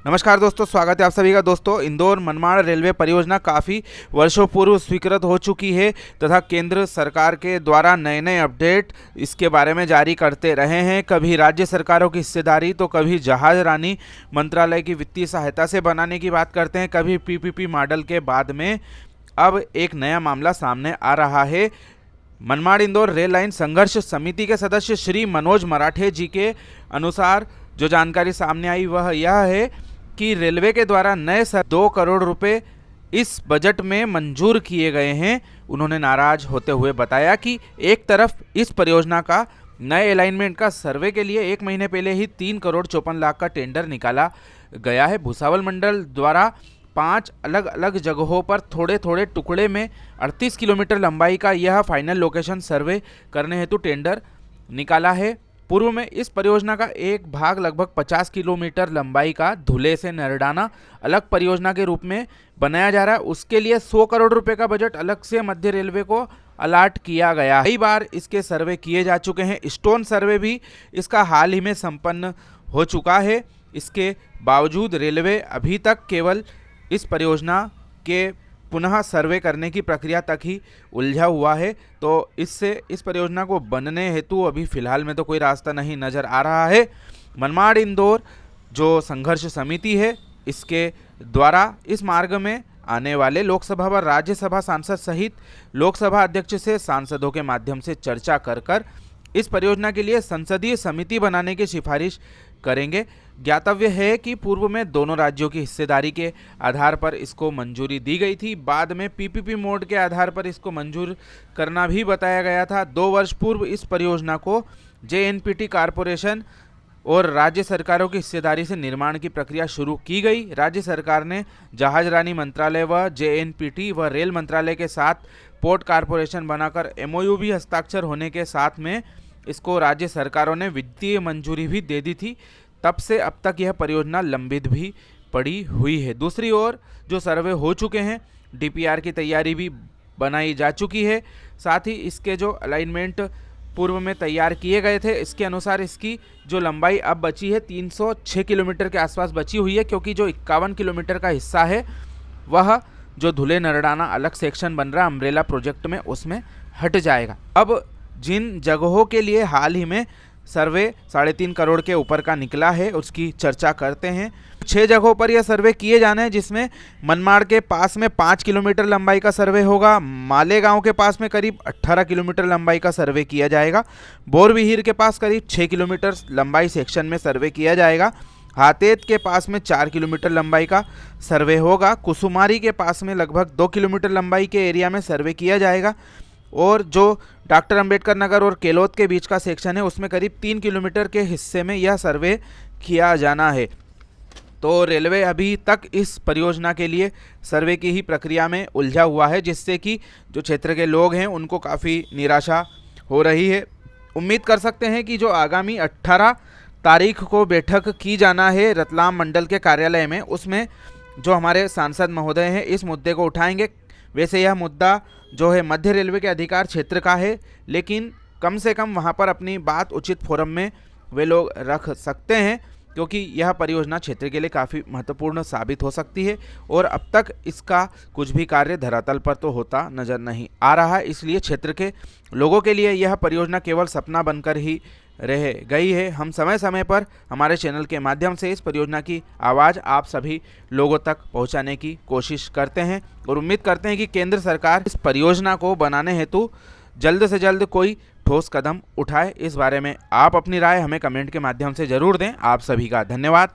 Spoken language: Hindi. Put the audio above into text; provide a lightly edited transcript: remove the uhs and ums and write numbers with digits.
नमस्कार दोस्तों, स्वागत है आप सभी का। दोस्तों, इंदौर मनमाड़ रेलवे परियोजना काफ़ी वर्षों पूर्व स्वीकृत हो चुकी है तथा केंद्र सरकार के द्वारा नए नए अपडेट इसके बारे में जारी करते रहे हैं। कभी राज्य सरकारों की हिस्सेदारी तो कभी जहाज रानी मंत्रालय की वित्तीय सहायता से बनाने की बात करते हैं, कभी पीपीपी मॉडल के बाद में अब एक नया मामला सामने आ रहा है। मनमाड़ इंदौर रेल लाइन संघर्ष समिति के सदस्य श्री मनोज मराठे जी के अनुसार जो जानकारी सामने आई वह यह है कि रेलवे के द्वारा नए 2 करोड़ रुपए इस बजट में मंजूर किए गए हैं। उन्होंने नाराज होते हुए बताया कि एक तरफ इस परियोजना का नए अलाइनमेंट का सर्वे के लिए 1 महीने पहले ही 3 करोड़ 54 लाख का टेंडर निकाला गया है। भुसावल मंडल द्वारा 5 अलग अलग जगहों पर थोड़े थोड़े टुकड़े में 38 किलोमीटर लंबाई का यह फाइनल लोकेशन सर्वे करने हेतु टेंडर निकाला है। पूर्व में इस परियोजना का एक भाग लगभग 50 किलोमीटर लंबाई का धुले से नरडाना अलग परियोजना के रूप में बनाया जा रहा है। उसके लिए 100 करोड़ रुपए का बजट अलग से मध्य रेलवे को अलाट किया गया। कई बार इसके सर्वे किए जा चुके हैं। स्टोन सर्वे भी इसका हाल ही में संपन्न हो चुका है। इसके बावजूद रेलवे अभी तक केवल इस परियोजना के पुनः सर्वे करने की प्रक्रिया तक ही उलझा हुआ है। तो इससे इस परियोजना को बनने हेतु अभी फिलहाल में तो कोई रास्ता नहीं नज़र आ रहा है। मनमाड़ इंदौर जो संघर्ष समिति है, इसके द्वारा इस मार्ग में आने वाले लोकसभा व राज्यसभा सांसद सहित लोकसभा अध्यक्ष से सांसदों के माध्यम से चर्चा कर इस परियोजना के लिए संसदीय समिति बनाने की सिफारिश करेंगे। ज्ञातव्य है कि पूर्व में दोनों राज्यों की हिस्सेदारी के आधार पर इसको मंजूरी दी गई थी। बाद में पीपीपी मोड के आधार पर इसको मंजूर करना भी बताया गया था। 2 वर्ष पूर्व इस परियोजना को जेएनपीटी कॉरपोरेशन और राज्य सरकारों की हिस्सेदारी से निर्माण की प्रक्रिया शुरू की गई। राज्य सरकार ने जहाज रानी मंत्रालय व जेएनपीटी व रेल मंत्रालय के साथ पोर्ट कॉरपोरेशन बनाकर एमओयू भी हस्ताक्षर होने के साथ में इसको राज्य सरकारों ने वित्तीय मंजूरी भी दे दी थी। तब से अब तक यह परियोजना लंबित भी पड़ी हुई है। दूसरी ओर जो सर्वे हो चुके हैं, डीपीआर की तैयारी भी बनाई जा चुकी है। साथ ही इसके जो अलाइनमेंट पूर्व में तैयार किए गए थे, इसके अनुसार इसकी जो लंबाई अब बची है 306 किलोमीटर के आसपास बची हुई है, क्योंकि जो 51 किलोमीटर का हिस्सा है वह जो धुले नरडाना अलग सेक्शन बन रहा अम्ब्रेला प्रोजेक्ट में, उसमें हट जाएगा। अब जिन जगहों के लिए हाल ही में सर्वे 3.5 करोड़ के ऊपर का निकला है, उसकी चर्चा करते हैं। 6 जगहों पर यह सर्वे किए जाने हैं, जिसमें मनमाड़ के पास में 5 किलोमीटर लंबाई का सर्वे होगा। मालेगांव के पास में करीब 18 किलोमीटर लंबाई का सर्वे किया जाएगा। बोरविहीर के पास करीब 6 किलोमीटर लंबाई सेक्शन में सर्वे किया जाएगा। हातेत के पास में 4 किलोमीटर लंबाई का सर्वे होगा। कुसुमारी के पास में लगभग 2 किलोमीटर लंबाई के एरिया में सर्वे किया जाएगा। और जो डॉक्टर अंबेडकर नगर और केलोद के बीच का सेक्शन है, उसमें करीब 3 किलोमीटर के हिस्से में यह सर्वे किया जाना है। तो रेलवे अभी तक इस परियोजना के लिए सर्वे की ही प्रक्रिया में उलझा हुआ है, जिससे कि जो क्षेत्र के लोग हैं उनको काफ़ी निराशा हो रही है। उम्मीद कर सकते हैं कि जो आगामी 18 तारीख को बैठक की जाना है रतलाम मंडल के कार्यालय में, उसमें जो हमारे सांसद महोदय हैं इस मुद्दे को उठाएंगे। वैसे यह मुद्दा जो है मध्य रेलवे के अधिकार क्षेत्र का है, लेकिन कम से कम वहां पर अपनी बात उचित फोरम में वे लोग रख सकते हैं, क्योंकि यह परियोजना क्षेत्र के लिए काफ़ी महत्वपूर्ण साबित हो सकती है। और अब तक इसका कुछ भी कार्य धरातल पर तो होता नज़र नहीं आ रहा है। इसलिए क्षेत्र के लोगों के लिए यह परियोजना केवल सपना बनकर ही रह गई है। हम समय समय पर हमारे चैनल के माध्यम से इस परियोजना की आवाज़ आप सभी लोगों तक पहुंचाने की कोशिश करते हैं और उम्मीद करते हैं कि केंद्र सरकार इस परियोजना को बनाने हेतु जल्द से जल्द कोई ठोस कदम उठाए। इस बारे में आप अपनी राय हमें कमेंट के माध्यम से ज़रूर दें। आप सभी का धन्यवाद।